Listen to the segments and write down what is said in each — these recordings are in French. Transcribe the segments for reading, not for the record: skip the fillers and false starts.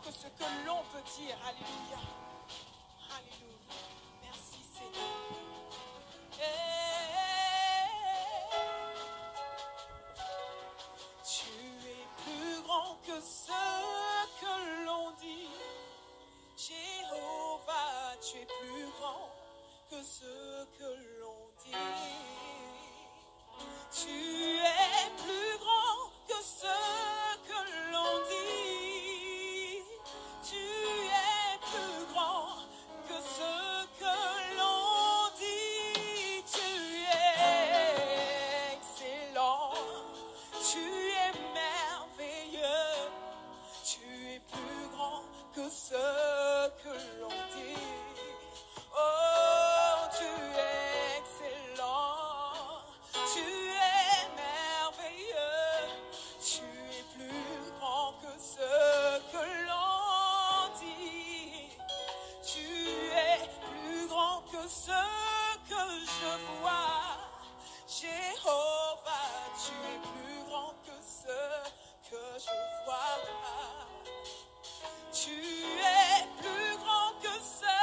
que ce que l'on peut dire. Alléluia. Alléluia. Merci Seigneur. Tu es plus grand que ce que l'on dit. Jéhovah, tu es plus grand que ce que l'on dit. Tu es plus grand que ce que l'on dit. Tu es plus grand que ce que l'on dit. Tu es excellent. Tu es merveilleux. Tu es plus grand que ce que l'on dit. Oh, tu es excellent. Tu es merveilleux. Tu es plus grand que ce que l'on dit. Tu es plus grand que ce que je vois. Jéhovah, tu es plus grand que ce que je vois. Tu es plus grand que ce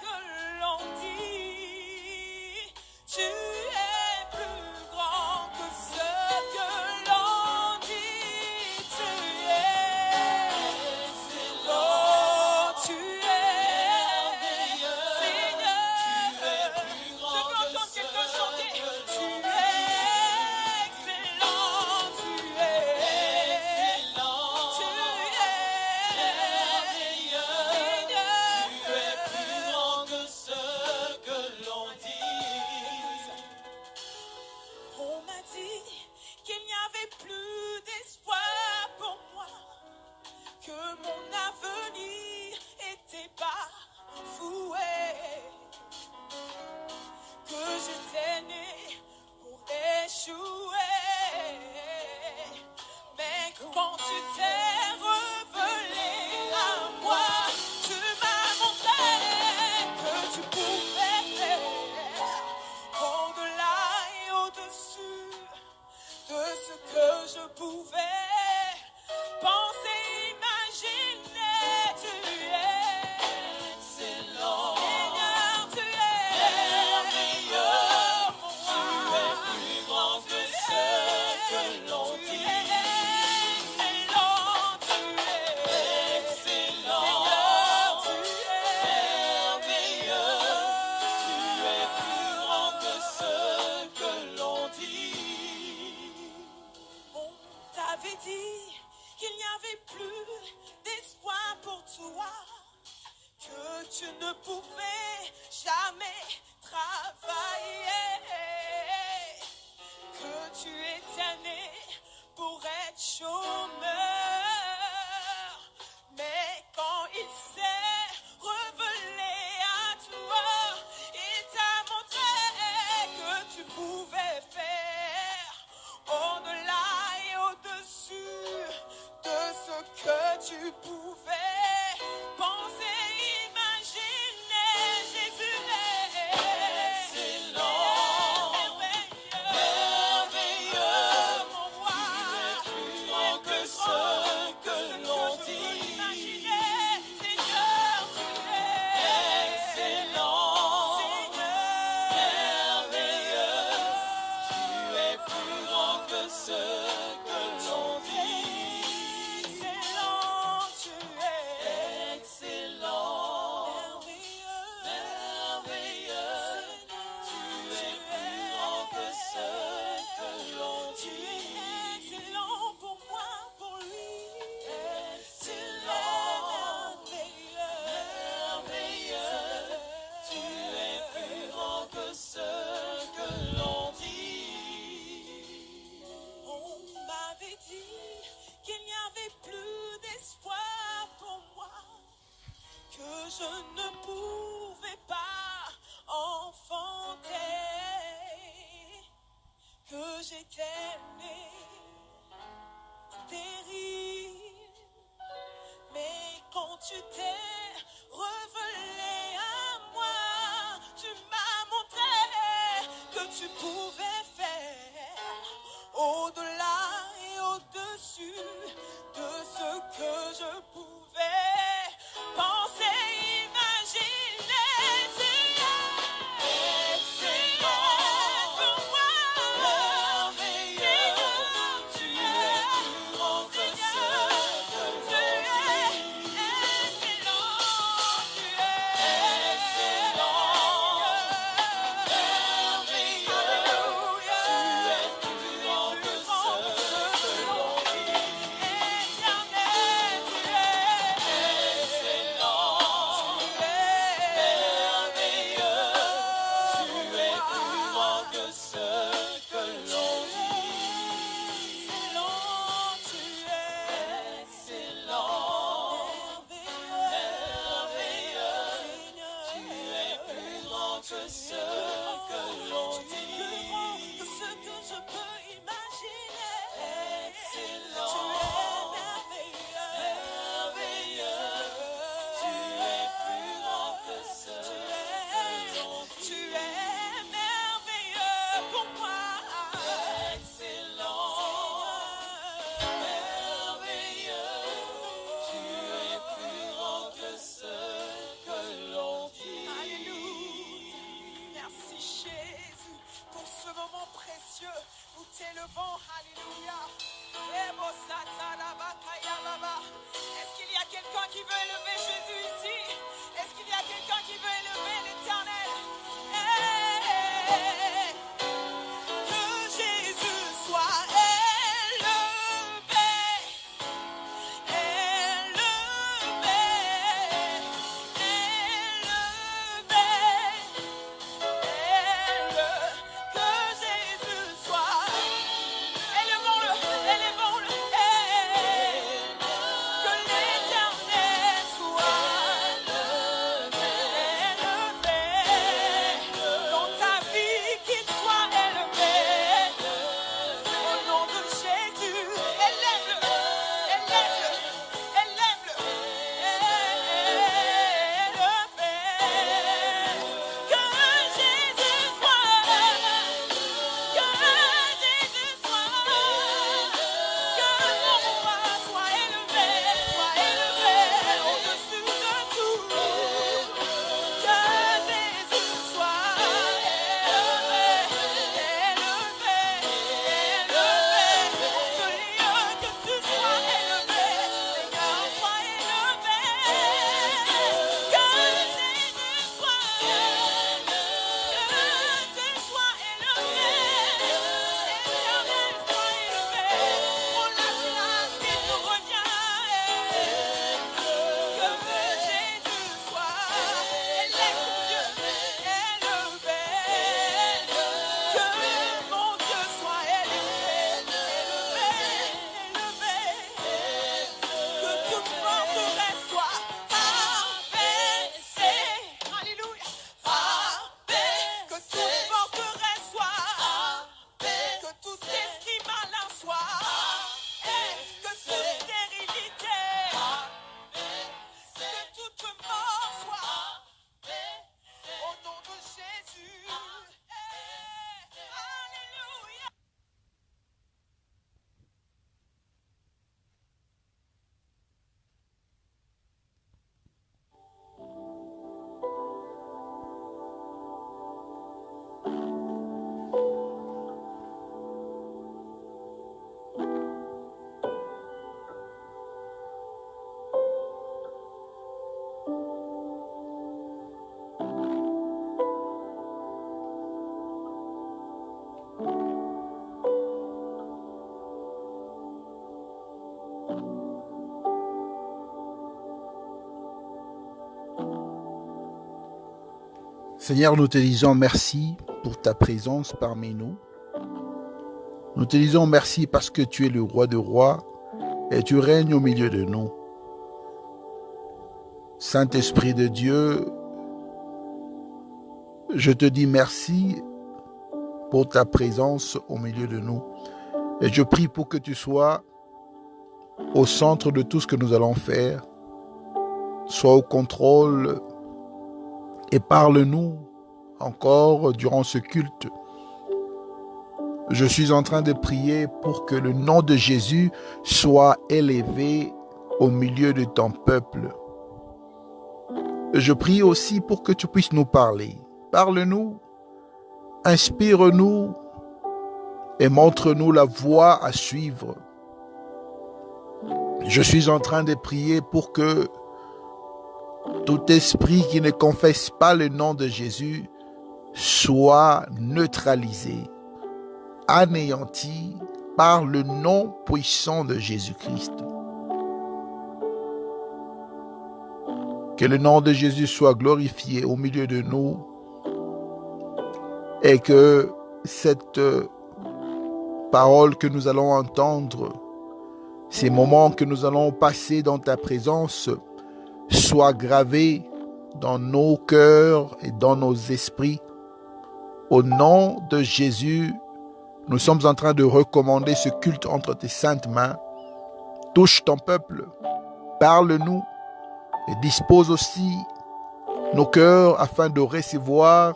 que l'on dit. Tu es plus grand que ce que l'on dit. Tu es excellent. Tu es Seigneur. Je peux entendre quelqu'un chanter. Tu es excellent. Tu es excellent. Tu es on m'a dit qu'il n'y avait plus d'espoir pour moi, que mon avenir était bafoué, que j'étais né pour échouer. Mais quand tu t'es révélé à moi, tu m'as montré que tu pouvais faire au-delà et au-dessus de ce que je pouvais penser, imaginer. Tu es excellent. Seigneur, tu es merveilleux. Tu es plus grand que ce que l'on dit. Tu es excellent. Tu es excellent. Seigneur, tu es merveilleux. Tu es plus grand que ce que l'on dit. On t'avait dit qu'il n'y avait plus d'espoir pour toi, que tu ne pouvais jamais travailler, que tu étais né pour être chômeur. Mais quand il s'est révélé à toi, il t'a montré que tu pouvais faire au-delà et au-dessus de ce que tu pouvais penser, imaginer. Jésus est excellent, merveilleux, mon roi. Tu es plus grand que ce que l'on dit. Seigneur, tu es excellent, Seigneur, merveilleux. Tu es plus grand que ce que l'on dit. Excellent, tu es excellent, merveilleux. Tu es plus grand que ce que l'on dit. Tu es excellent pour moi, pour lui. Excellent, merveilleux. Tu es plus grand que ce que l'on dit. On m'avait dit qu'il n'y avait plus d'espoir pour moi, que je ne pouvais pas enfanter, que j'étais né stérile. Mais quand tu t'es révélé à moi, tu m'as montré que tu pouvais faire au-delà et au-dessus de ce que je pouvais Seigneur, nous te disons merci pour ta présence parmi nous. Nous te disons merci parce que tu es le roi de rois et tu règnes au milieu de nous. Saint-Esprit de Dieu, je te dis merci pour ta présence au milieu de nous. Et je prie pour que tu sois au centre de tout ce que nous allons faire. Sois au contrôle et parle-nous encore durant ce culte. Je suis en train de prier pour que le nom de Jésus soit élevé au milieu de ton peuple. Je prie aussi pour que tu puisses nous parler. Parle-nous, inspire-nous et montre-nous la voie à suivre. Je suis en train de prier pour que tout esprit qui ne confesse pas le nom de Jésus soit neutralisé, anéanti par le nom puissant de Jésus-Christ. Que le nom de Jésus soit glorifié au milieu de nous et que cette parole que nous allons entendre, ces moments que nous allons passer dans ta présence, soient gravés dans nos cœurs et dans nos esprits. Au nom de Jésus, nous sommes en train de recommander ce culte entre tes saintes mains. Touche ton peuple, parle-nous et dispose aussi nos cœurs afin de recevoir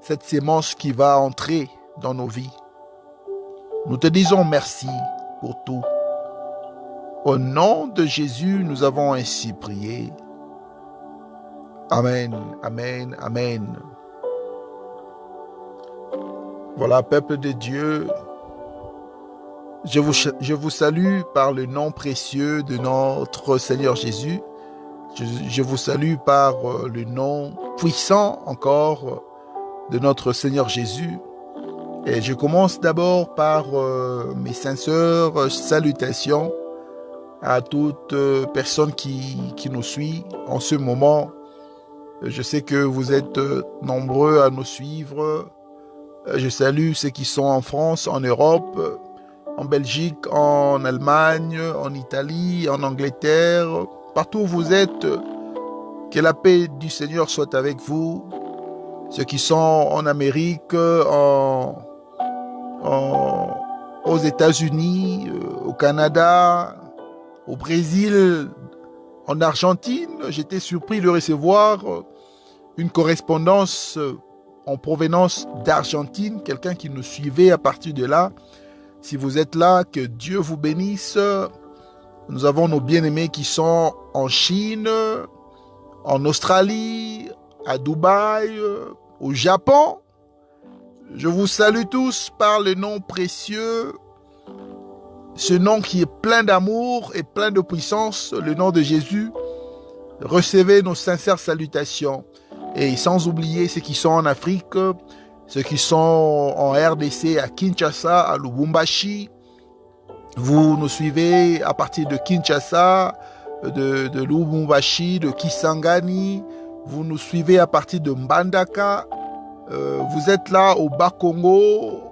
cette sémence qui va entrer dans nos vies. Nous te disons merci pour tout. Au nom de Jésus, nous avons ainsi prié. Amen, amen, amen. Voilà, peuple de Dieu, je vous salue par le nom précieux de notre Seigneur Jésus. Je vous salue par le nom puissant encore de notre Seigneur Jésus. Et je commence d'abord par mes sincères salutations à toute personne qui nous suit en ce moment. Je sais que vous êtes nombreux à nous suivre. Je salue ceux qui sont en France, en Europe, en Belgique, en Allemagne, en Italie, en Angleterre. Partout où vous êtes, que la paix du Seigneur soit avec vous. Ceux qui sont en Amérique, aux États-Unis, au Canada, au Brésil, en Argentine. J'étais surpris de recevoir une correspondance en provenance d'Argentine, quelqu'un qui nous suivait à partir de là. Si vous êtes là, que Dieu vous bénisse. Nous avons nos bien-aimés qui sont en Chine, en Australie, à Dubaï, au Japon. Je vous salue tous par le nom précieux, ce nom qui est plein d'amour et plein de puissance, le nom de Jésus. Recevez nos sincères salutations. Et sans oublier ceux qui sont en Afrique, ceux qui sont en RDC, à Kinshasa, à Lubumbashi. Vous nous suivez à partir de Kinshasa, de Lubumbashi, de Kisangani. Vous nous suivez à partir de Mbandaka. Vous êtes là au Bas-Congo.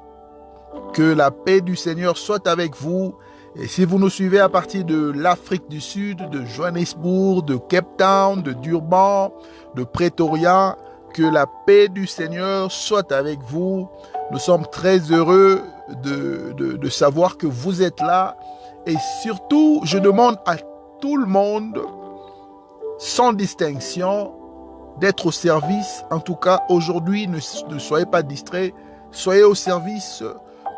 Que la paix du Seigneur soit avec vous. Et si vous nous suivez à partir de l'Afrique du Sud, de Johannesburg, de Cape Town, de Durban, de Pretoria, que la paix du Seigneur soit avec vous. Nous sommes très heureux de savoir que vous êtes là. Et surtout, je demande à tout le monde, sans distinction, d'être au service. En tout cas, aujourd'hui, ne soyez pas distraits. Soyez au service,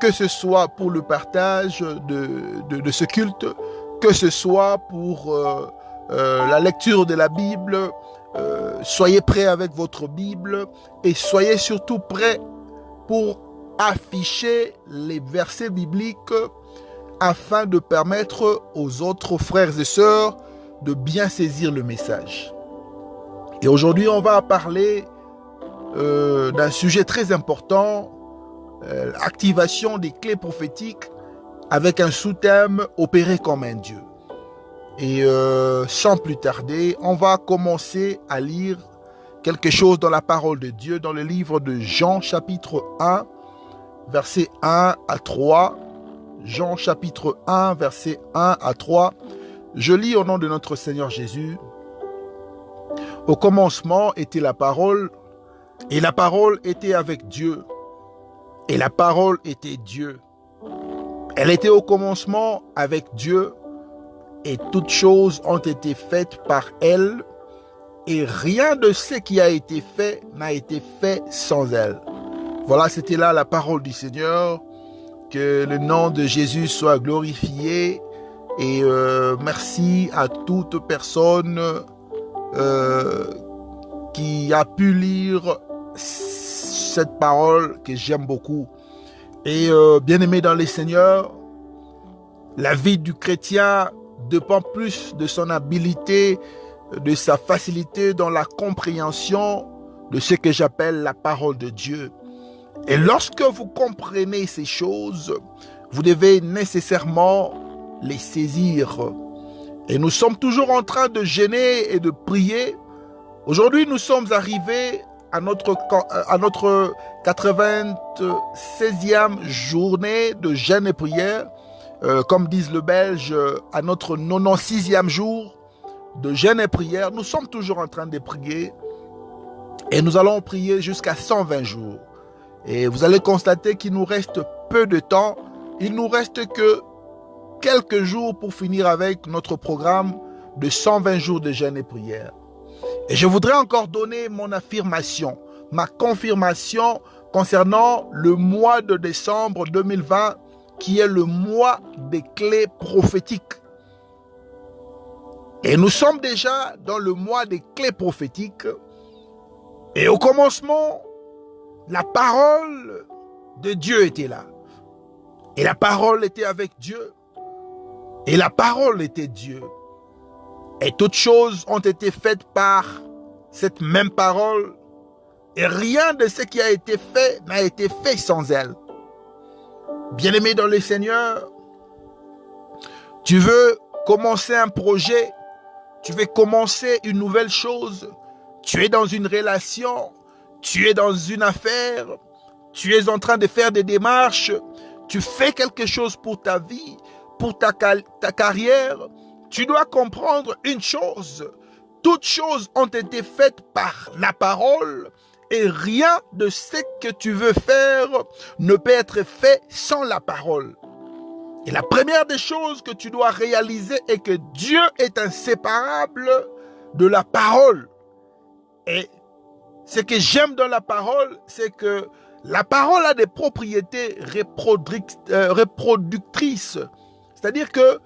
que ce soit pour le partage de ce culte, que ce soit pour la lecture de la Bible. Soyez prêts avec votre Bible et soyez surtout prêts pour afficher les versets bibliques afin de permettre aux autres frères et sœurs de bien saisir le message. Et aujourd'hui, on va parler d'un sujet très important, l'activation des clés prophétiques avec un sous-thème « Opérer comme un Dieu ». Et sans plus tarder, on va commencer à lire quelque chose dans la parole de Dieu, dans le livre de Jean chapitre 1, versets 1 à 3. Jean chapitre 1, versets 1 à 3. Je lis au nom de notre Seigneur Jésus. Au commencement était la parole, et la parole était avec Dieu, et la parole était Dieu. Elle était au commencement avec Dieu, et toutes choses ont été faites par elle, et rien de ce qui a été fait n'a été fait sans elle. Voilà, c'était là la parole du Seigneur. Que le nom de Jésus soit glorifié. Et merci à toute personne qui a pu lire cette parole que j'aime beaucoup. Et bien-aimé dans les Seigneurs, la vie du chrétien dépend plus de son habileté, de sa facilité dans la compréhension de ce que j'appelle la parole de Dieu. Et lorsque vous comprenez ces choses, vous devez nécessairement les saisir. Et nous sommes toujours en train de jeûner et de prier. Aujourd'hui, nous sommes arrivés à notre 96e journée de jeûne et prière. Comme disent les Belges, à notre 96e jour de jeûne et prière. Nous sommes toujours en train de prier. Et nous allons prier jusqu'à 120 jours. Et vous allez constater qu'il nous reste peu de temps. Il nous reste que quelques jours pour finir avec notre programme de 120 jours de jeûne et prière. Et je voudrais encore donner mon affirmation, ma confirmation concernant le mois de décembre 2020, qui est le mois des clés prophétiques. Et nous sommes déjà dans le mois des clés prophétiques. Et au commencement, la parole de Dieu était là. Et la parole était avec Dieu. Et la parole était Dieu. Et toutes choses ont été faites par cette même parole. Et rien de ce qui a été fait n'a été fait sans elle. Bien-aimé dans le Seigneur, tu veux commencer un projet, tu veux commencer une nouvelle chose, tu es dans une relation, tu es dans une affaire, tu es en train de faire des démarches, tu fais quelque chose pour ta vie, pour ta carrière, tu dois comprendre une chose. Toutes choses ont été faites par la parole et rien de ce que tu veux faire ne peut être fait sans la parole. Et la première des choses que tu dois réaliser est que Dieu est inséparable de la parole. Et ce que j'aime dans la parole, c'est que la parole a des propriétés reproductrices. C'est-à-dire que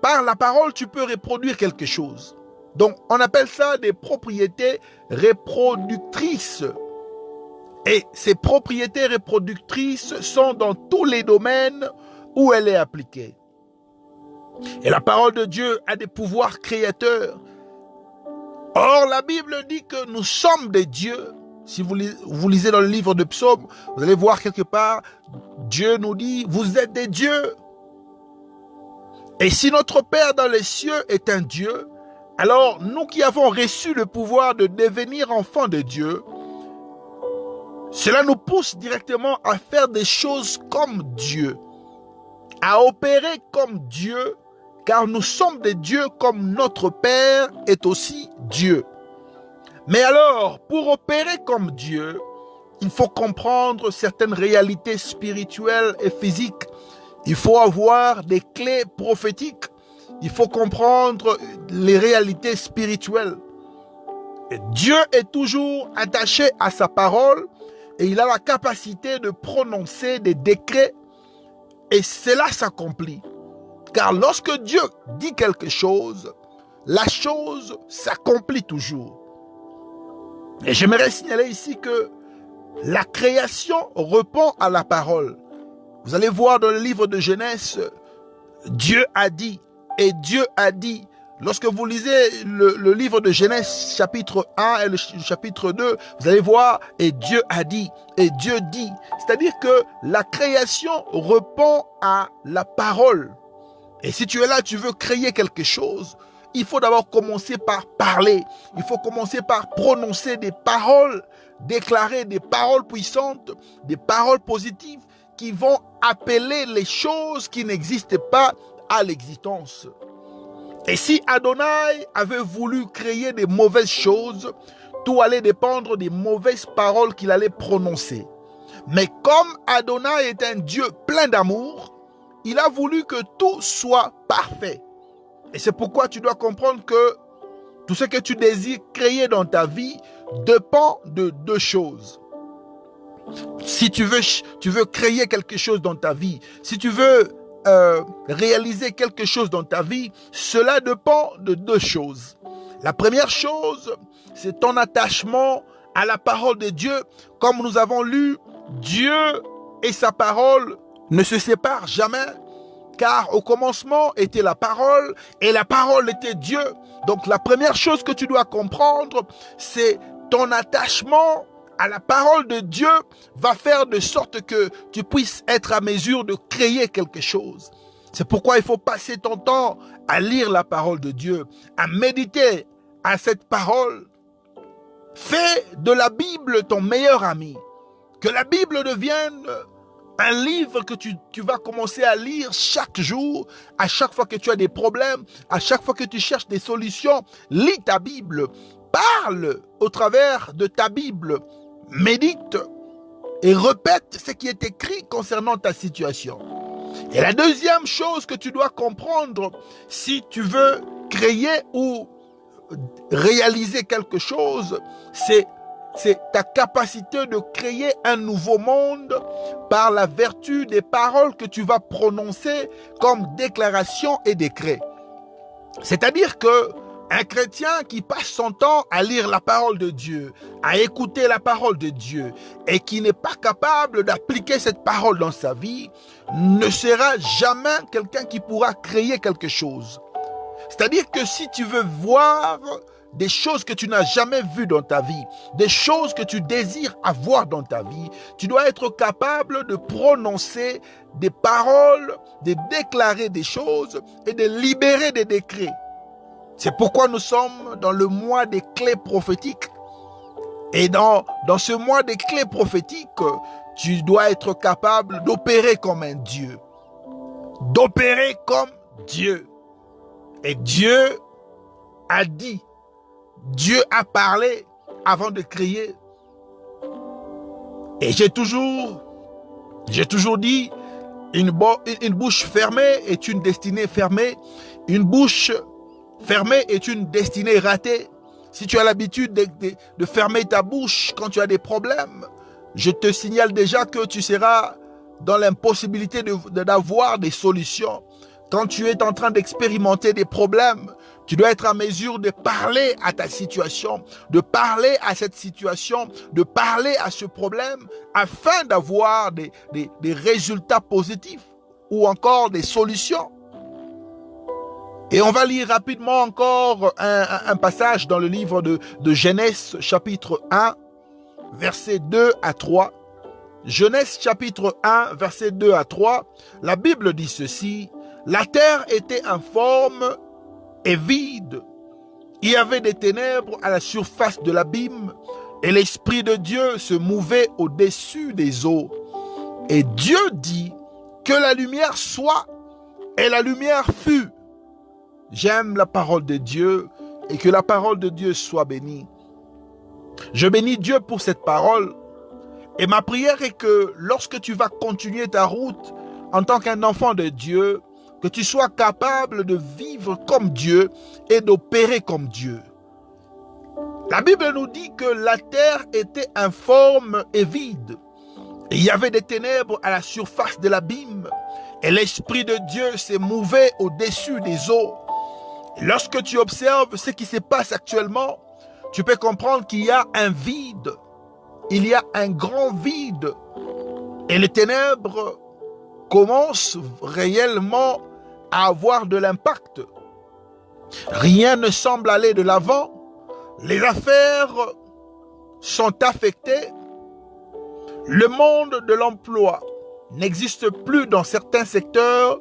par la parole, tu peux reproduire quelque chose. Donc, on appelle ça des propriétés reproductrices. Et ces propriétés reproductrices sont dans tous les domaines où elle est appliquée. Et la parole de Dieu a des pouvoirs créateurs. Or, la Bible dit que nous sommes des dieux. Si vous lisez dans le livre de Psaumes, vous allez voir quelque part, Dieu nous dit, vous êtes des dieux. Et si notre Père dans les cieux est un Dieu, alors nous qui avons reçu le pouvoir de devenir enfants de Dieu, cela nous pousse directement à faire des choses comme Dieu, à opérer comme Dieu, car nous sommes des dieux comme notre Père est aussi Dieu. Mais alors, pour opérer comme Dieu, il faut comprendre certaines réalités spirituelles et physiques. Il faut avoir des clés prophétiques. Il faut comprendre les réalités spirituelles. Et Dieu est toujours attaché à sa parole et il a la capacité de prononcer des décrets et cela s'accomplit. Car lorsque Dieu dit quelque chose, la chose s'accomplit toujours. Et j'aimerais signaler ici que la création répond à la parole. Vous allez voir dans le livre de Genèse, Dieu a dit, et Dieu a dit. Lorsque vous lisez le livre de Genèse chapitre 1 et le chapitre 2, vous allez voir, et Dieu a dit, et Dieu dit. C'est-à-dire que la création répond à la parole. Et si tu es là, tu veux créer quelque chose, il faut d'abord commencer par parler. Il faut commencer par prononcer des paroles, déclarer des paroles puissantes, des paroles positives qui vont appeler les choses qui n'existent pas à l'existence. Et si Adonai avait voulu créer des mauvaises choses, tout allait dépendre des mauvaises paroles qu'il allait prononcer. Mais comme Adonai est un Dieu plein d'amour, il a voulu que tout soit parfait. Et c'est pourquoi tu dois comprendre que tout ce que tu désires créer dans ta vie dépend de deux choses. Si tu veux créer quelque chose dans ta vie, si tu veux réaliser quelque chose dans ta vie, cela dépend de deux choses. La première chose, c'est ton attachement à la parole de Dieu. Comme nous avons lu, Dieu et sa parole ne se séparent jamais, car au commencement était la parole et la parole était Dieu. Donc la première chose que tu dois comprendre, c'est ton attachement à la parole de Dieu va faire de sorte que tu puisses être à mesure de créer quelque chose. C'est pourquoi il faut passer ton temps à lire la parole de Dieu, à méditer à cette parole. Fais de la Bible ton meilleur ami. Que la Bible devienne un livre que tu vas commencer à lire chaque jour, à chaque fois que tu as des problèmes, à chaque fois que tu cherches des solutions. Lis ta Bible, parle au travers de ta Bible, médite et répète ce qui est écrit concernant ta situation. Et la deuxième chose que tu dois comprendre, si tu veux créer ou réaliser quelque chose, c'est ta capacité de créer un nouveau monde par la vertu des paroles que tu vas prononcer comme déclaration et décret. C'est-à-dire que un chrétien qui passe son temps à lire la parole de Dieu, à écouter la parole de Dieu et qui n'est pas capable d'appliquer cette parole dans sa vie, ne sera jamais quelqu'un qui pourra créer quelque chose. C'est-à-dire que si tu veux voir des choses que tu n'as jamais vues dans ta vie, des choses que tu désires avoir dans ta vie, tu dois être capable de prononcer des paroles, de déclarer des choses et de libérer des décrets. C'est pourquoi nous sommes dans le mois des clés prophétiques. Et dans ce mois des clés prophétiques, tu dois être capable d'opérer comme un Dieu. D'opérer comme Dieu. Et Dieu a dit, Dieu a parlé avant de crier. Et j'ai toujours dit, une bouche fermée est une destinée fermée. Une bouche fermée est une destinée ratée. Si tu as l'habitude de fermer ta bouche quand tu as des problèmes, je te signale déjà que tu seras dans l'impossibilité d'avoir des solutions. Quand tu es en train d'expérimenter des problèmes, tu dois être en mesure de parler à ta situation, de parler à cette situation, de parler à ce problème afin d'avoir des résultats positifs ou encore des solutions. Et on va lire rapidement encore un passage dans le livre de Genèse chapitre 1, versets 2 à 3. Genèse chapitre 1, versets 2 à 3. La Bible dit ceci. La terre était informe et vide. Il y avait des ténèbres à la surface de l'abîme et l'Esprit de Dieu se mouvait au-dessus des eaux. Et Dieu dit que la lumière soit et la lumière fut. J'aime la parole de Dieu et que la parole de Dieu soit bénie. Je bénis Dieu pour cette parole et ma prière est que lorsque tu vas continuer ta route en tant qu'un enfant de Dieu, que tu sois capable de vivre comme Dieu et d'opérer comme Dieu. La Bible nous dit que la terre était informe et vide. Et il y avait des ténèbres à la surface de l'abîme. Et l'Esprit de Dieu s'est mouvé au-dessus des eaux. Et lorsque tu observes ce qui se passe actuellement, tu peux comprendre qu'il y a un vide. Il y a un grand vide. Et les ténèbres commencent réellement à avoir de l'impact. Rien ne semble aller de l'avant. Les affaires sont affectées. Le monde de l'emploi n'existe plus dans certains secteurs.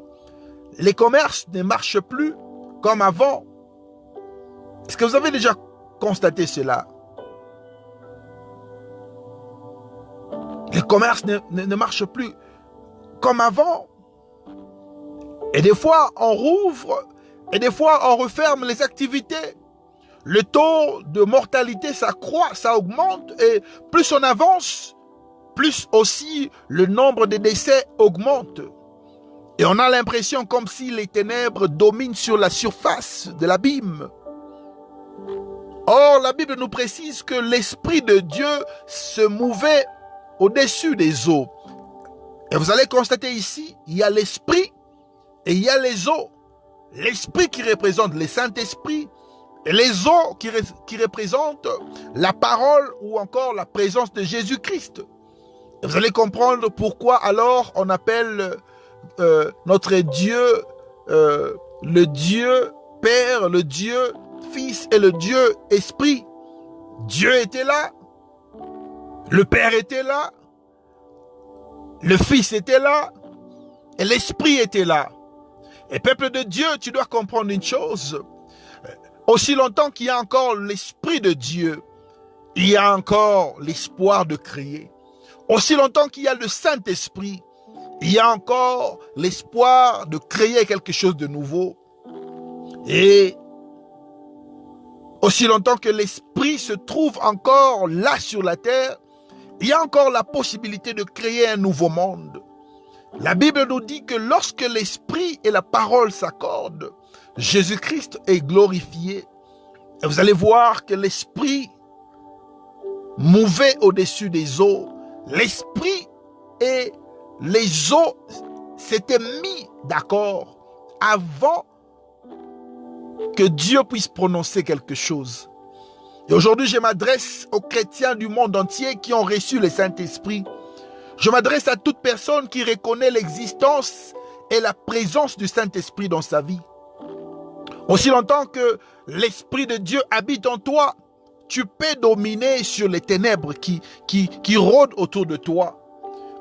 Les commerces ne marchent plus comme avant. Est-ce que vous avez déjà constaté cela? Les commerces ne marchent plus comme avant. Et des fois, on rouvre et des fois, on referme les activités. Le taux de mortalité s'accroît, ça augmente et plus on avance, plus aussi le nombre de décès augmente. Et on a l'impression comme si les ténèbres dominent sur la surface de l'abîme. Or, la Bible nous précise que l'Esprit de Dieu se mouvait au-dessus des eaux. Et vous allez constater ici, il y a l'Esprit et il y a les eaux. L'Esprit qui représente le Saint-Esprit et les eaux qui représentent la parole ou encore la présence de Jésus-Christ. Vous allez comprendre pourquoi alors on appelle notre Dieu le Dieu Père, le Dieu Fils et le Dieu Esprit. Dieu était là, le Père était là, le Fils était là et l'Esprit était là. Et peuple de Dieu, tu dois comprendre une chose. Aussi longtemps qu'il y a encore l'Esprit de Dieu, il y a encore l'espoir de créer. Aussi longtemps qu'il y a le Saint-Esprit, il y a encore l'espoir de créer quelque chose de nouveau. Et aussi longtemps que l'Esprit se trouve encore là sur la terre, il y a encore la possibilité de créer un nouveau monde. La Bible nous dit que lorsque l'Esprit et la parole s'accordent, Jésus-Christ est glorifié. Et vous allez voir que l'Esprit mouvait au-dessus des eaux. L'Esprit et les eaux s'étaient mis d'accord avant que Dieu puisse prononcer quelque chose. Et aujourd'hui, je m'adresse aux chrétiens du monde entier qui ont reçu le Saint-Esprit. Je m'adresse à toute personne qui reconnaît l'existence et la présence du Saint-Esprit dans sa vie. Aussi longtemps que l'Esprit de Dieu habite en toi, tu peux dominer sur les ténèbres qui rôdent autour de toi.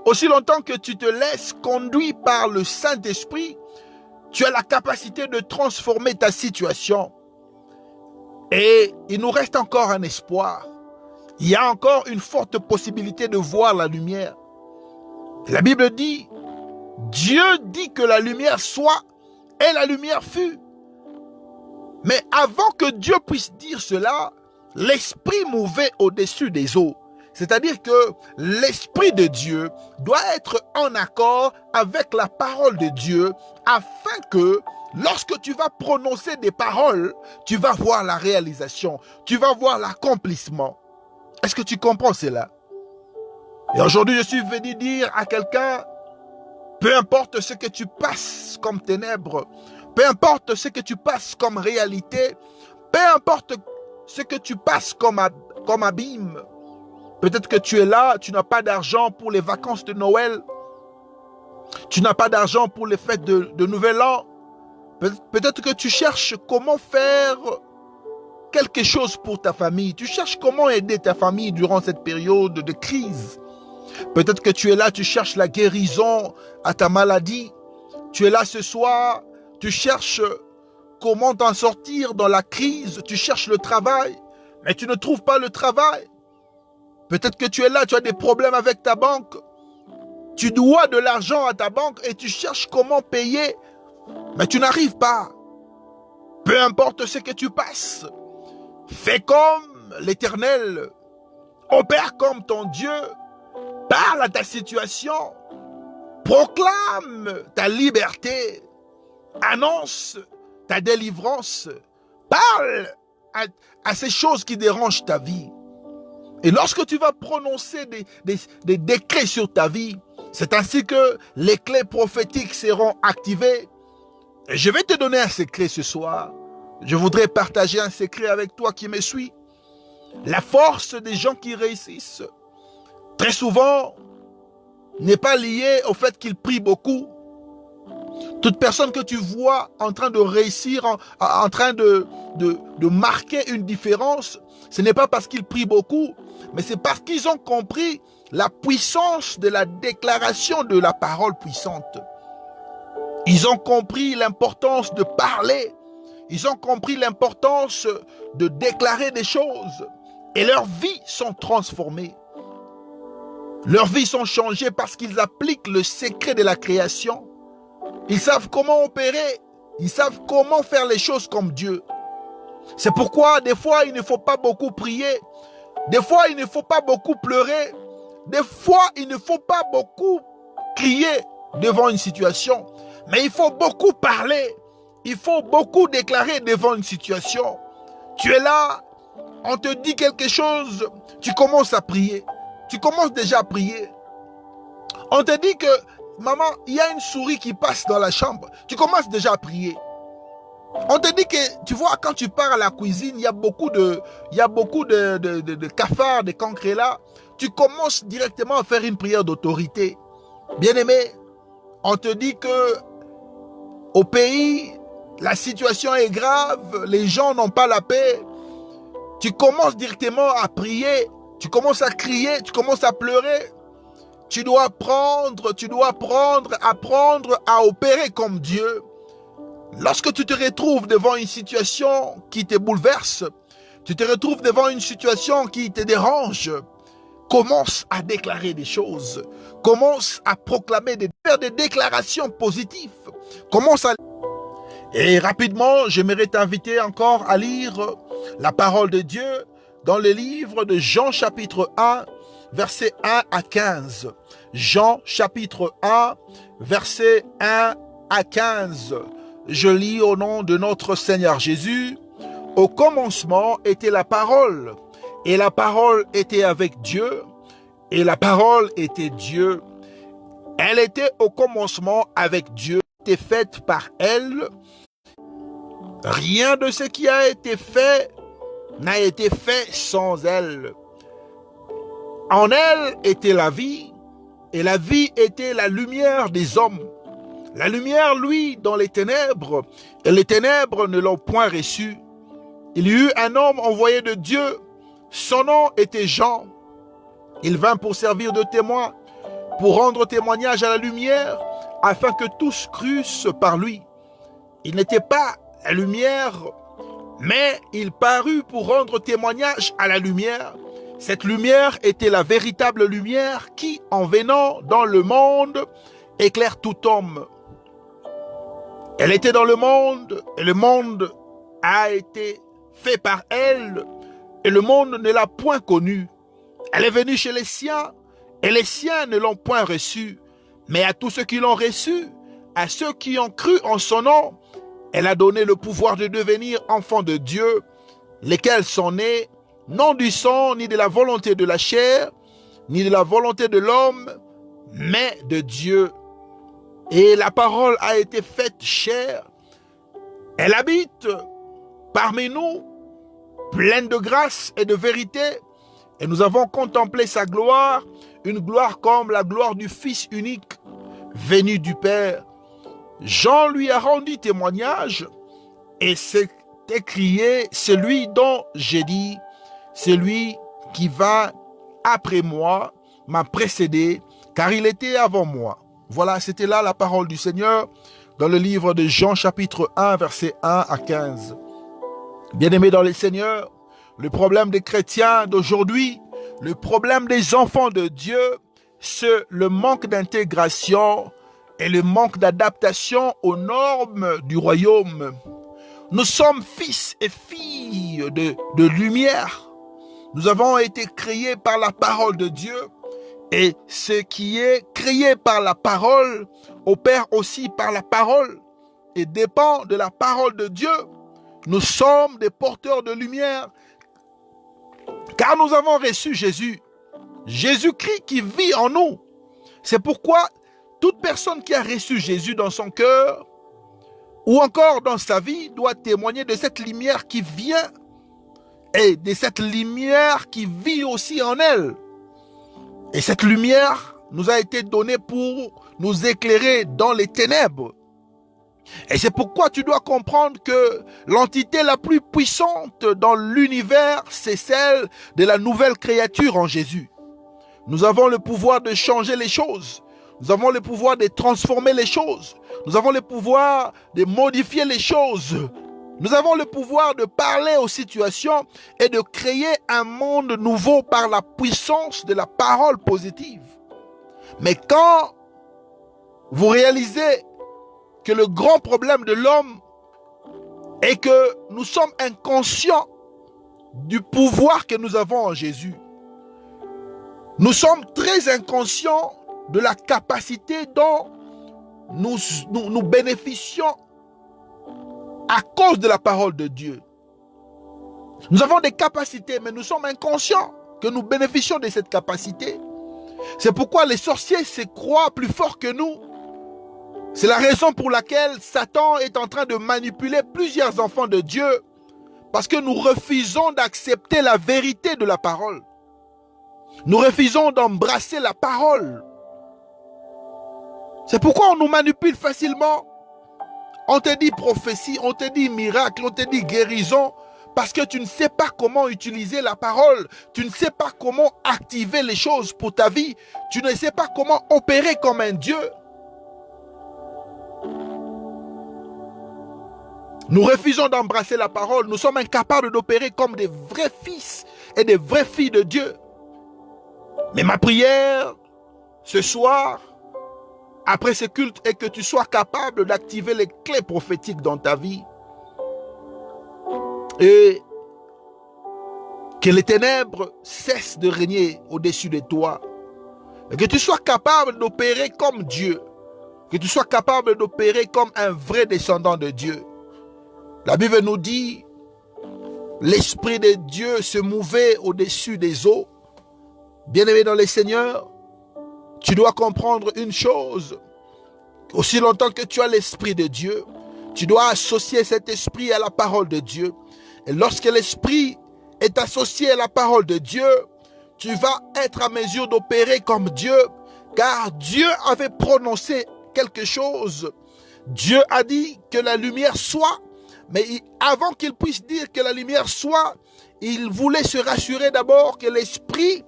Aussi longtemps que tu te laisses conduire par le Saint-Esprit, tu as la capacité de transformer ta situation. Et il nous reste encore un espoir. Il y a encore une forte possibilité de voir la lumière. La Bible dit, Dieu dit que la lumière soit et la lumière fut. Mais avant que Dieu puisse dire cela, l'Esprit mouvait au-dessus des eaux. C'est-à-dire que l'Esprit de Dieu doit être en accord avec la parole de Dieu afin que lorsque tu vas prononcer des paroles, tu vas voir la réalisation, tu vas voir l'accomplissement. Est-ce que tu comprends cela? Et aujourd'hui, je suis venu dire à quelqu'un, peu importe ce que tu passes comme ténèbres, peu importe ce que tu passes comme réalité, peu importe ce que tu passes comme abîme, peut-être que tu es là, tu n'as pas d'argent pour les vacances de Noël, tu n'as pas d'argent pour les fêtes de Nouvel An, peut-être que tu cherches comment faire quelque chose pour ta famille, tu cherches comment aider ta famille durant cette période de crise. Peut-être que tu es là, tu cherches la guérison à ta maladie. Tu es là ce soir, tu cherches comment t'en sortir dans la crise. Tu cherches le travail, mais tu ne trouves pas le travail. Peut-être que tu es là, tu as des problèmes avec ta banque. Tu dois de l'argent à ta banque et tu cherches comment payer, mais tu n'arrives pas. Peu importe ce que tu passes, fais comme l'Éternel. Opère comme ton Dieu. Parle à ta situation, proclame ta liberté, annonce ta délivrance, parle à ces choses qui dérangent ta vie. Et lorsque tu vas prononcer des décrets sur ta vie, c'est ainsi que les clés prophétiques seront activées. Et je vais te donner un secret ce soir. Je voudrais partager un secret avec toi qui me suis. La force des gens qui réussissent, très souvent, n'est pas lié au fait qu'il prie beaucoup. Toute personne que tu vois en train de réussir, en train de marquer une différence, ce n'est pas parce qu'ils prient beaucoup, mais c'est parce qu'ils ont compris la puissance de la déclaration de la parole puissante. Ils ont compris l'importance de parler. Ils ont compris l'importance de déclarer des choses. Et leurs vies sont transformées. Leurs vies sont changées parce qu'ils appliquent le secret de la création. Ils savent comment opérer. Ils savent comment faire les choses comme Dieu. C'est pourquoi des fois il ne faut pas beaucoup prier. Des fois il ne faut pas beaucoup pleurer. Des fois il ne faut pas beaucoup crier devant une situation. Mais il faut beaucoup parler. Il faut beaucoup déclarer devant une situation. Tu es là, on te dit quelque chose, tu commences à prier. Tu commences déjà à prier. On te dit que, maman, il y a une souris qui passe dans la chambre. Tu commences déjà à prier. On te dit que, tu vois, quand tu pars à la cuisine, il y a beaucoup de cafards, de cancres là. Tu commences directement à faire une prière d'autorité. Bien-aimé, on te dit que au pays, la situation est grave, les gens n'ont pas la paix. Tu commences directement à prier, tu commences à crier, tu commences à pleurer. Tu dois apprendre à opérer comme Dieu. Lorsque tu te retrouves devant une situation qui te bouleverse, tu te retrouves devant une situation qui te dérange, commence à déclarer des choses, commence à proclamer, faire des déclarations positives, commence à... Et rapidement, j'aimerais t'inviter encore à lire la parole de Dieu dans le livre de Jean chapitre 1, versets 1 à 15. Jean chapitre 1, versets 1 à 15. Je lis au nom de notre Seigneur Jésus. Au commencement était la parole, et la parole était avec Dieu, et la parole était Dieu. Elle était au commencement avec Dieu, était faite par elle. Rien de ce qui a été fait n'a été fait sans elle. En elle était la vie, et la vie était la lumière des hommes. La lumière, lui, dans les ténèbres, et les ténèbres ne l'ont point reçue. Il y eut un homme envoyé de Dieu, son nom était Jean. Il vint pour servir de témoin, pour rendre témoignage à la lumière, afin que tous crussent par lui. Il n'était pas la lumière, mais il parut pour rendre témoignage à la lumière. Cette lumière était la véritable lumière qui, en venant dans le monde, éclaire tout homme. Elle était dans le monde, et le monde a été fait par elle, et le monde ne l'a point connue. Elle est venue chez les siens, et les siens ne l'ont point reçue. Mais à tous ceux qui l'ont reçue, à ceux qui ont cru en son nom, elle a donné le pouvoir de devenir enfants de Dieu, lesquels sont nés, non du sang, ni de la volonté de la chair, ni de la volonté de l'homme, mais de Dieu. Et la parole a été faite chair. Elle habite parmi nous, pleine de grâce et de vérité. Et nous avons contemplé sa gloire, une gloire comme la gloire du Fils unique, venu du Père. Jean lui a rendu témoignage et s'est écrié, celui dont j'ai dit, celui qui va après moi m'a précédé, car il était avant moi. Voilà, c'était là la parole du Seigneur dans le livre de Jean chapitre 1, versets 1 à 15. Bien-aimés dans le Seigneur, le problème des chrétiens d'aujourd'hui, le problème des enfants de Dieu, c'est le manque d'intégration et le manque d'adaptation aux normes du royaume. Nous sommes fils et filles de lumière. Nous avons été créés par la parole de Dieu. Et ce qui est créé par la parole opère aussi par la parole et dépend de la parole de Dieu. Nous sommes des porteurs de lumière car nous avons reçu Jésus. Jésus-Christ qui vit en nous. C'est pourquoi toute personne qui a reçu Jésus dans son cœur ou encore dans sa vie doit témoigner de cette lumière qui vient et de cette lumière qui vit aussi en elle. Et cette lumière nous a été donnée pour nous éclairer dans les ténèbres. Et c'est pourquoi tu dois comprendre que l'entité la plus puissante dans l'univers, c'est celle de la nouvelle créature en Jésus. Nous avons le pouvoir de changer les choses. Nous avons le pouvoir de transformer les choses. Nous avons le pouvoir de modifier les choses. Nous avons le pouvoir de parler aux situations et de créer un monde nouveau par la puissance de la parole positive. Mais quand vous réalisez que le grand problème de l'homme est que nous sommes inconscients du pouvoir que nous avons en Jésus, nous sommes très inconscients de la capacité dont nous bénéficions à cause de la parole de Dieu. Nous avons des capacités, mais nous sommes inconscients que nous bénéficions de cette capacité. C'est pourquoi les sorciers se croient plus forts que nous. C'est la raison pour laquelle Satan est en train de manipuler plusieurs enfants de Dieu, parce que nous refusons d'accepter la vérité de la parole. Nous refusons d'embrasser la parole. C'est pourquoi on nous manipule facilement. On te dit prophétie, on te dit miracle, on te dit guérison, parce que tu ne sais pas comment utiliser la parole. Tu ne sais pas comment activer les choses pour ta vie. Tu ne sais pas comment opérer comme un Dieu. Nous refusons d'embrasser la parole. Nous sommes incapables d'opérer comme des vrais fils et des vraies filles de Dieu. Mais ma prière, ce soir, après ce culte, est que tu sois capable d'activer les clés prophétiques dans ta vie. Et que les ténèbres cessent de régner au-dessus de toi. Et que tu sois capable d'opérer comme Dieu. Que tu sois capable d'opérer comme un vrai descendant de Dieu. La Bible nous dit, l'Esprit de Dieu se mouvait au-dessus des eaux. Bien-aimé dans le Seigneur, tu dois comprendre une chose. Aussi longtemps que tu as l'Esprit de Dieu, tu dois associer cet esprit à la parole de Dieu. Et lorsque l'Esprit est associé à la parole de Dieu, tu vas être à mesure d'opérer comme Dieu, car Dieu avait prononcé quelque chose. Dieu a dit que la lumière soit, mais avant qu'il puisse dire que la lumière soit, il voulait se rassurer d'abord que l'Esprit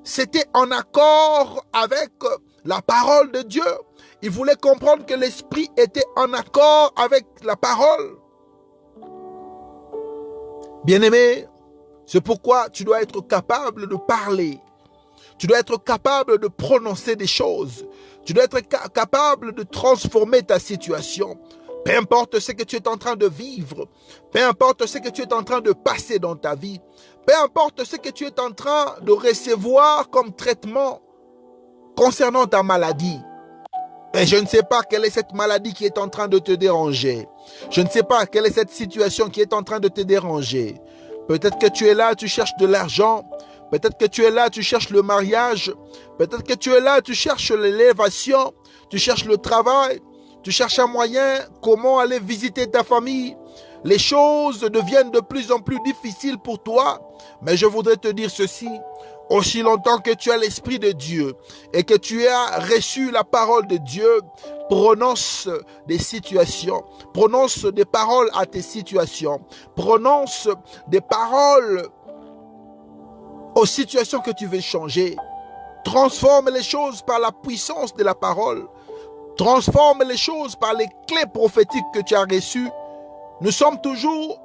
c'était en accord avec la parole de Dieu. Il voulait comprendre que l'Esprit était en accord avec la parole. Bien-aimé, c'est pourquoi tu dois être capable de parler. Tu dois être capable de prononcer des choses. Tu dois être capable de transformer ta situation. Peu importe ce que tu es en train de vivre, peu importe ce que tu es en train de passer dans ta vie, peu importe ce que tu es en train de recevoir comme traitement concernant ta maladie. Et je ne sais pas quelle est cette maladie qui est en train de te déranger. Je ne sais pas quelle est cette situation qui est en train de te déranger. Peut-être que tu es là, tu cherches de l'argent. Peut-être que tu es là, tu cherches le mariage. Peut-être que tu es là, tu cherches l'élévation. Tu cherches le travail. Tu cherches un moyen, comment aller visiter ta famille. Les choses deviennent de plus en plus difficiles pour toi. Mais je voudrais te dire ceci. Aussi longtemps que tu as l'Esprit de Dieu et que tu as reçu la parole de Dieu, prononce des situations, prononce des paroles à tes situations, prononce des paroles aux situations que tu veux changer. Transforme les choses par la puissance de la parole. Transforme les choses par les clés prophétiques que tu as reçues. Nous sommes toujours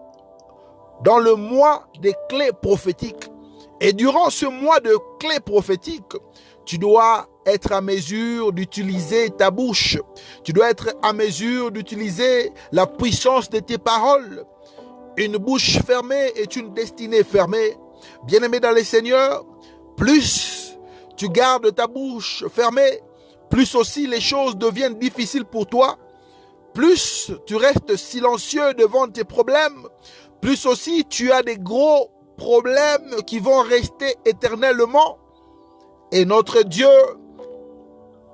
dans le mois des clés prophétiques. Et durant ce mois de clés prophétiques, tu dois être à mesure d'utiliser ta bouche. Tu dois être à mesure d'utiliser la puissance de tes paroles. Une bouche fermée est une destinée fermée. Bien-aimé dans le Seigneur, plus tu gardes ta bouche fermée, plus aussi les choses deviennent difficiles pour toi. Plus tu restes silencieux devant tes problèmes, plus aussi tu as des gros problèmes qui vont rester éternellement. Et notre Dieu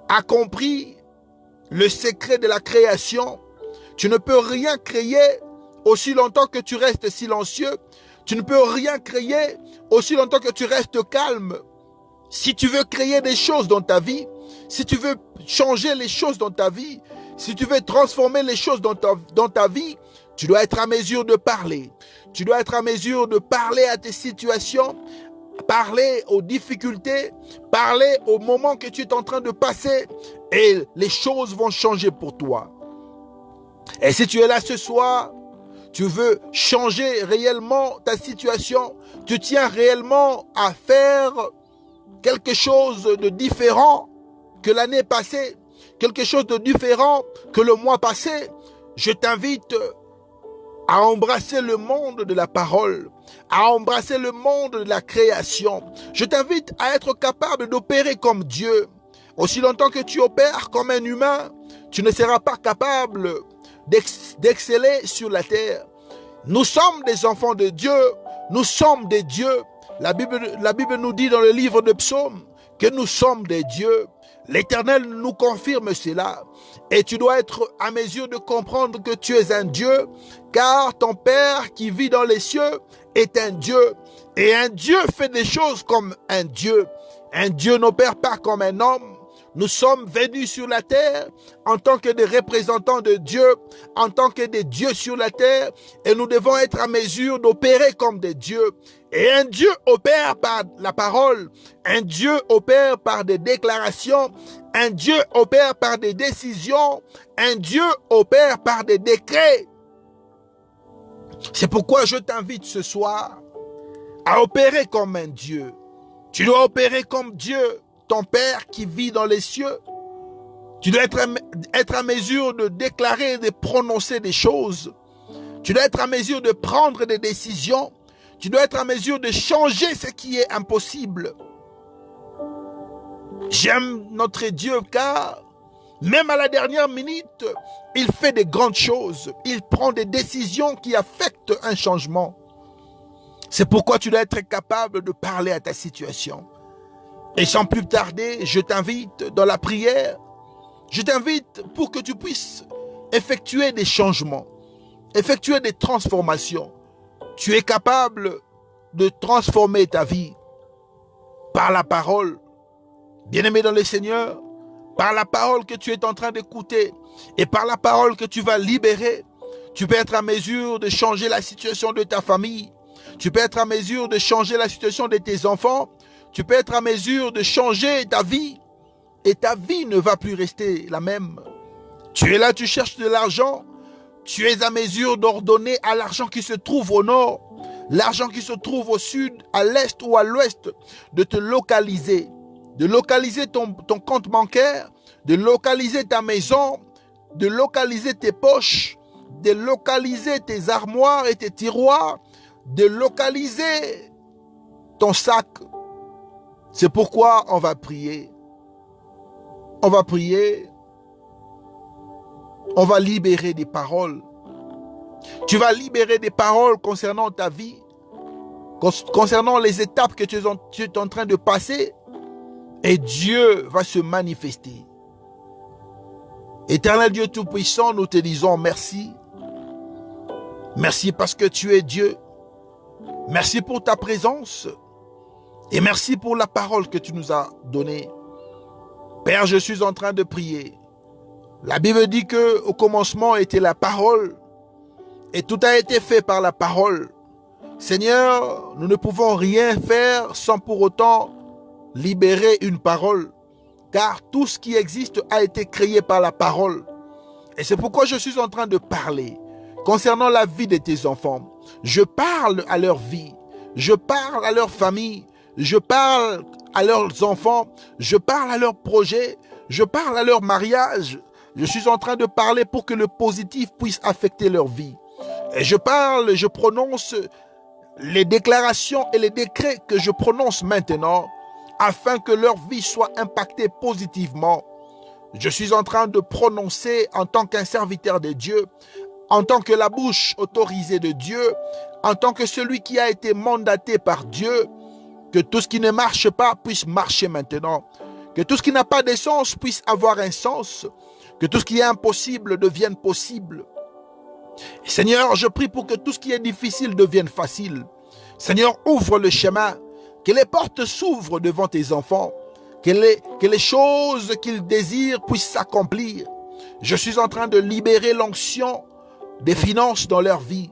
a compris le secret de la création. Tu ne peux rien créer aussi longtemps que tu restes silencieux. Tu ne peux rien créer aussi longtemps que tu restes calme. Si tu veux créer des choses dans ta vie, si tu veux changer les choses dans ta vie, si tu veux transformer les choses dans ta vie, tu dois être à mesure de parler. Tu dois être à mesure de parler à tes situations, parler aux difficultés, parler au moment que tu es en train de passer et les choses vont changer pour toi. Et si tu es là ce soir, Tu veux changer réellement ta situation. Tu tiens réellement à faire quelque chose de différent que l'année passée, quelque chose de différent que le mois passé. Je t'invite à embrasser le monde de la parole, à embrasser le monde de la création. Je t'invite à être capable d'opérer comme Dieu. Aussi longtemps que tu opères comme un humain, tu ne seras pas capable d'exceller sur la terre. Nous sommes des enfants de Dieu, nous sommes des dieux. La Bible nous dit dans le livre de Psaumes que nous sommes des dieux. L'Éternel nous confirme cela. Et tu dois être à mesure de comprendre que tu es un Dieu, car ton Père qui vit dans les cieux est un Dieu. Et un Dieu fait des choses comme un Dieu. Un Dieu n'opère pas comme un homme. Nous sommes venus sur la terre en tant que des représentants de Dieu, en tant que des dieux sur la terre, et nous devons être à mesure d'opérer comme des dieux. Et un Dieu opère par la parole, un Dieu opère par des déclarations, un Dieu opère par des décisions, un Dieu opère par des décrets. C'est pourquoi je t'invite ce soir à opérer comme un Dieu. Tu dois opérer comme Dieu, ton Père qui vit dans les cieux. Tu dois être à mesure de déclarer, de prononcer des choses. Tu dois être à mesure de prendre des décisions. Tu dois être à mesure de changer ce qui est impossible. J'aime notre Dieu car même à la dernière minute, il fait des grandes choses. Il prend des décisions qui affectent un changement. C'est pourquoi tu dois être capable de parler à ta situation. Et sans plus tarder, je t'invite dans la prière. Je t'invite pour que tu puisses effectuer des changements, effectuer des transformations. Tu es capable de transformer ta vie par la parole. Bien-aimé dans le Seigneur, par la parole que tu es en train d'écouter et par la parole que tu vas libérer, tu peux être à mesure de changer la situation de ta famille. Tu peux être à mesure de changer la situation de tes enfants. Tu peux être à mesure de changer ta vie. Et ta vie ne va plus rester la même. Tu es là, tu cherches de l'argent. Tu es à mesure d'ordonner à l'argent qui se trouve au nord, l'argent qui se trouve au sud, à l'est ou à l'ouest, de te localiser. De localiser ton compte bancaire, de localiser ta maison, de localiser tes poches, de localiser tes armoires et tes tiroirs, de localiser ton sac. C'est pourquoi on va prier. On va prier. On va libérer des paroles. Tu vas libérer des paroles concernant ta vie, concernant les étapes que tu es en train de passer. Et Dieu va se manifester. Éternel Dieu Tout-Puissant, nous te disons merci. Merci parce que tu es Dieu. Merci pour ta présence. Et merci pour la parole que tu nous as donnée. Père, je suis en train de prier. La Bible dit qu'au commencement était la parole. Et tout a été fait par la parole. Seigneur, nous ne pouvons rien faire sans pour autant libérer une parole. Car tout ce qui existe a été créé par la parole. Et c'est pourquoi je suis en train de parler concernant la vie de tes enfants. Je parle à leur vie. Je parle à leur famille. Je parle à leurs enfants. Je parle à leurs projets. Je parle à leur mariage. Je suis en train de parler pour que le positif puisse affecter leur vie. Et je parle, je prononce les déclarations et les décrets que je prononce maintenant afin que leur vie soit impactée positivement. Je suis en train de prononcer en tant qu'un serviteur de Dieu, en tant que la bouche autorisée de Dieu, en tant que celui qui a été mandaté par Dieu, que tout ce qui ne marche pas puisse marcher maintenant, que tout ce qui n'a pas de sens puisse avoir un sens, que tout ce qui est impossible devienne possible. Et Seigneur, je prie pour que tout ce qui est difficile devienne facile. Seigneur, ouvre le chemin, que les portes s'ouvrent devant tes enfants, que les choses qu'ils désirent puissent s'accomplir. Je suis en train de libérer l'onction des finances dans leur vie.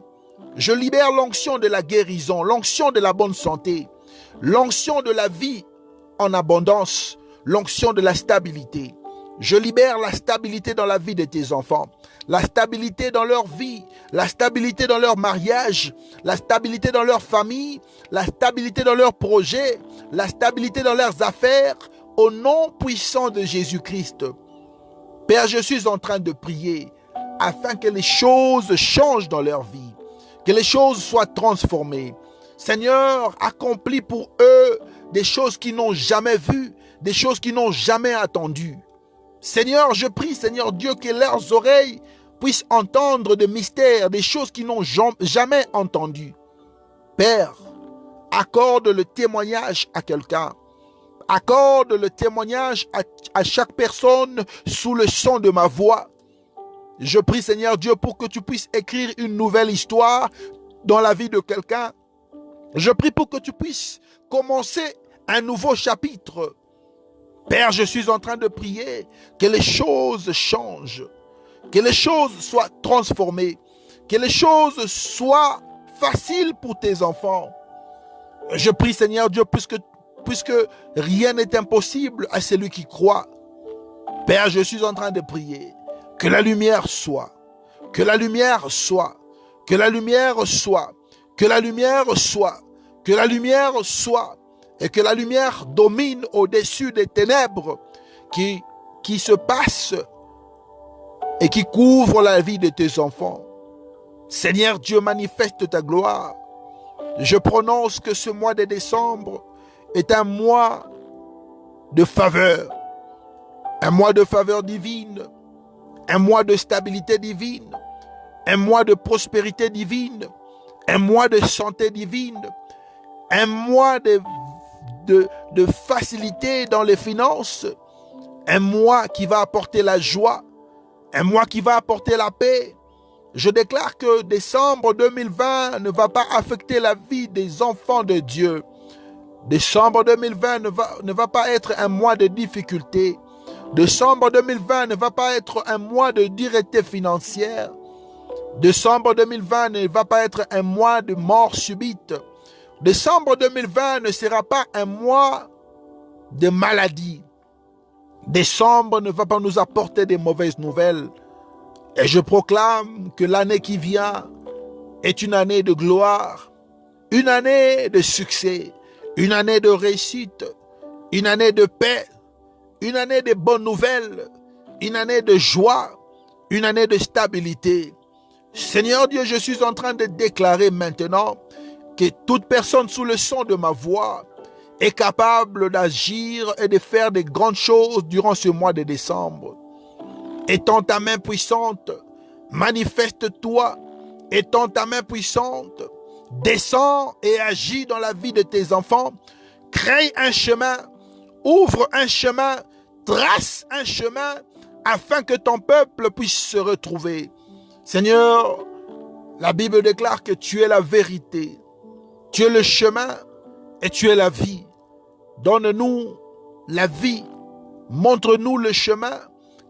Je libère l'onction de la guérison, l'onction de la bonne santé, l'onction de la vie en abondance, l'onction de la stabilité. Je libère la stabilité dans la vie de tes enfants, la stabilité dans leur vie, la stabilité dans leur mariage, la stabilité dans leur famille, la stabilité dans leurs projets, la stabilité dans leurs affaires, au nom puissant de Jésus-Christ. Père, je suis en train de prier afin que les choses changent dans leur vie, que les choses soient transformées. Seigneur, accomplis pour eux des choses qu'ils n'ont jamais vues, des choses qu'ils n'ont jamais attendues. Seigneur, je prie, Seigneur Dieu, que leurs oreilles puissent entendre des mystères, des choses qu'ils n'ont jamais entendues. Père, accorde le témoignage à quelqu'un. Accorde le témoignage à chaque personne sous le son de ma voix. Je prie, Seigneur Dieu, pour que tu puisses écrire une nouvelle histoire dans la vie de quelqu'un. Je prie pour que tu puisses commencer un nouveau chapitre. Père, je suis en train de prier que les choses changent, que les choses soient transformées, que les choses soient faciles pour tes enfants. Je prie, Seigneur Dieu, puisque rien n'est impossible à celui qui croit. Père, je suis en train de prier que la lumière soit, que la lumière soit, que la lumière soit, que la lumière soit, que la lumière soit, et que la lumière domine au-dessus des ténèbres qui se passent et qui couvrent la vie de tes enfants. Seigneur Dieu, manifeste ta gloire. Je prononce que ce mois de décembre est un mois de faveur divine, un mois de stabilité divine, un mois de prospérité divine, un mois de santé divine, un mois de facilité dans les finances, un mois qui va apporter la joie, un mois qui va apporter la paix. Je déclare que décembre 2020 ne va pas affecter la vie des enfants de Dieu. Décembre 2020 ne va pas être un mois de difficulté. Décembre 2020 ne va pas être un mois de dureté financière. Décembre 2020 ne va pas être un mois de mort subite. Décembre 2020 ne sera pas un mois de maladie. Décembre ne va pas nous apporter des mauvaises nouvelles. Et je proclame que l'année qui vient est une année de gloire, une année de succès, une année de réussite, une année de paix, une année de bonnes nouvelles, une année de joie, une année de stabilité. Seigneur Dieu, je suis en train de déclarer maintenant que toute personne sous le son de ma voix est capable d'agir et de faire de grandes choses durant ce mois de décembre. Étends ta main puissante, manifeste-toi, étends ta main puissante, descends et agis dans la vie de tes enfants, crée un chemin, ouvre un chemin, trace un chemin afin que ton peuple puisse se retrouver. Seigneur, la Bible déclare que tu es la vérité, tu es le chemin et tu es la vie. Donne-nous la vie, montre-nous le chemin,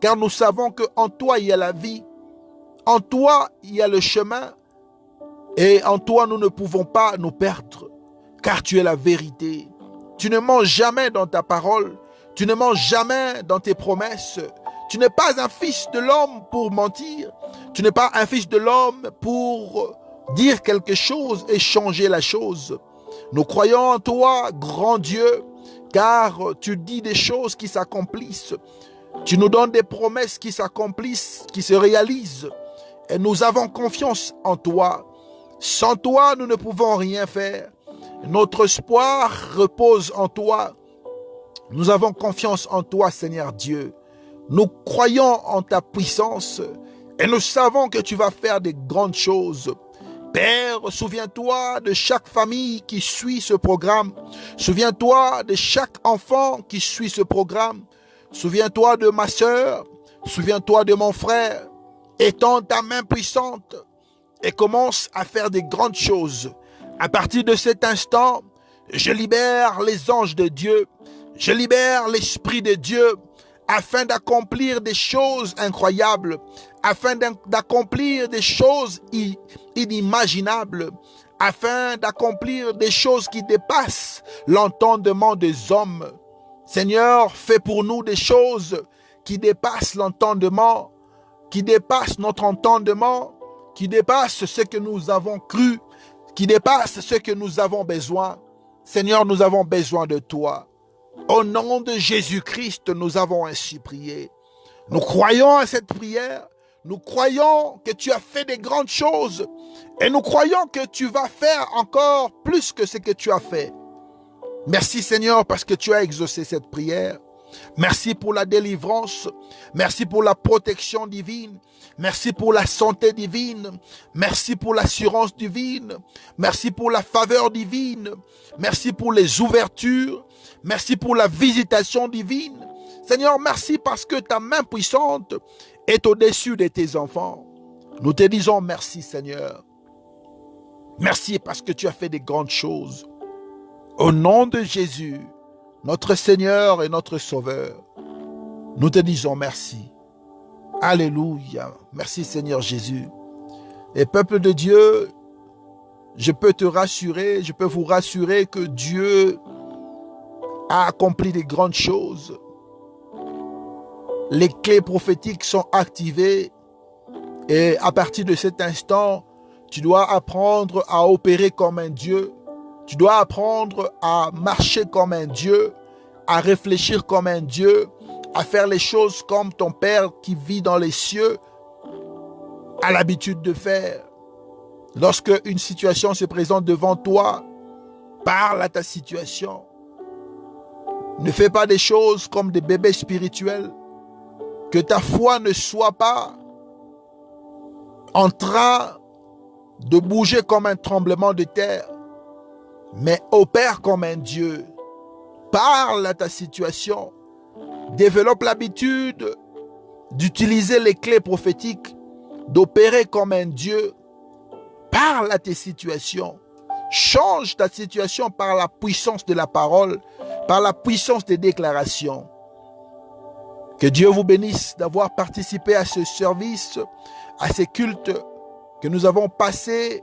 car nous savons qu'en toi il y a la vie, en toi il y a le chemin, et en toi nous ne pouvons pas nous perdre, car tu es la vérité. Tu ne mens jamais dans ta parole, tu ne mens jamais dans tes promesses. Tu n'es pas un fils de l'homme pour mentir, tu n'es pas un fils de l'homme pour dire quelque chose et changer la chose. Nous croyons en toi, grand Dieu, car tu dis des choses qui s'accomplissent. Tu nous donnes des promesses qui s'accomplissent, qui se réalisent. Et nous avons confiance en toi. Sans toi, nous ne pouvons rien faire. Notre espoir repose en toi. Nous avons confiance en toi, Seigneur Dieu. Nous croyons en ta puissance et nous savons que tu vas faire de grandes choses. Père, souviens-toi de chaque famille qui suit ce programme. Souviens-toi de chaque enfant qui suit ce programme. Souviens-toi de ma sœur. Souviens-toi de mon frère. Étends ta main puissante et commence à faire de grandes choses. À partir de cet instant, je libère les anges de Dieu. Je libère l'Esprit de Dieu afin d'accomplir des choses incroyables, afin d'accomplir des choses inimaginables, afin d'accomplir des choses qui dépassent l'entendement des hommes. Seigneur, fais pour nous des choses qui dépasse l'entendement, qui dépasse notre entendement, qui dépasse ce que nous avons cru, qui dépasse ce que nous avons besoin. Seigneur, nous avons besoin de toi. Au nom de Jésus-Christ, nous avons ainsi prié. Nous croyons à cette prière. Nous croyons que tu as fait des grandes choses. Et nous croyons que tu vas faire encore plus que ce que tu as fait. Merci Seigneur parce que tu as exaucé cette prière. Merci pour la délivrance. Merci pour la protection divine. Merci pour la santé divine. Merci pour l'assurance divine. Merci pour la faveur divine. Merci pour les ouvertures. Merci pour la visitation divine. Seigneur, merci parce que ta main puissante est au-dessus de tes enfants. Nous te disons merci Seigneur. Merci parce que tu as fait des grandes choses. Au nom de Jésus, notre Seigneur et notre Sauveur, nous te disons merci. Alléluia. Merci Seigneur Jésus. Et peuple de Dieu, je peux te rassurer, je peux vous rassurer que Dieu a accompli des grandes choses. Les clés prophétiques sont activées et à partir de cet instant, tu dois apprendre à opérer comme un Dieu. Tu dois apprendre à marcher comme un Dieu, à réfléchir comme un Dieu, à faire les choses comme ton Père qui vit dans les cieux a l'habitude de faire. Lorsque une situation se présente devant toi, parle à ta situation. Ne fais pas des choses comme des bébés spirituels. Que ta foi ne soit pas en train de bouger comme un tremblement de terre, mais opère comme un Dieu. Parle à ta situation. Développe l'habitude d'utiliser les clés prophétiques, d'opérer comme un Dieu. Parle à tes situations. Change ta situation par la puissance de la parole, par la puissance des déclarations. Que Dieu vous bénisse d'avoir participé à ce service, à ces cultes que nous avons passés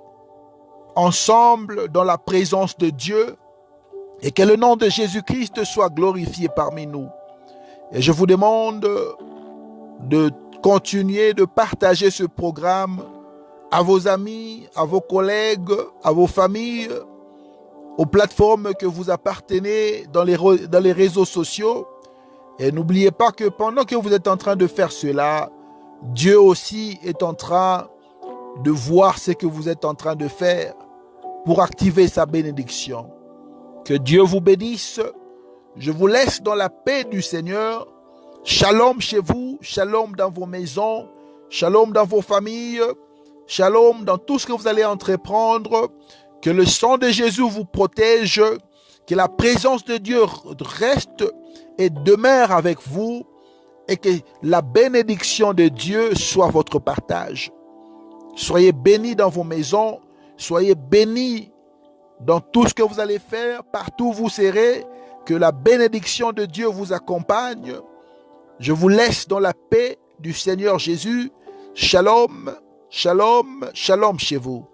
ensemble dans la présence de Dieu et que le nom de Jésus-Christ soit glorifié parmi nous. Et je vous demande de continuer de partager ce programme à vos amis, à vos collègues, à vos familles, aux plateformes que vous appartenez dans les réseaux sociaux. Et n'oubliez pas que pendant que vous êtes en train de faire cela, Dieu aussi est en train de voir ce que vous êtes en train de faire pour activer sa bénédiction. Que Dieu vous bénisse. Je vous laisse dans la paix du Seigneur. Shalom chez vous, shalom dans vos maisons, shalom dans vos familles, shalom dans tout ce que vous allez entreprendre. Que le sang de Jésus vous protège, que la présence de Dieu reste et demeure avec vous et que la bénédiction de Dieu soit votre partage. Soyez bénis dans vos maisons, soyez bénis dans tout ce que vous allez faire, partout où vous serez, que la bénédiction de Dieu vous accompagne. Je vous laisse dans la paix du Seigneur Jésus. Shalom, shalom, shalom chez vous.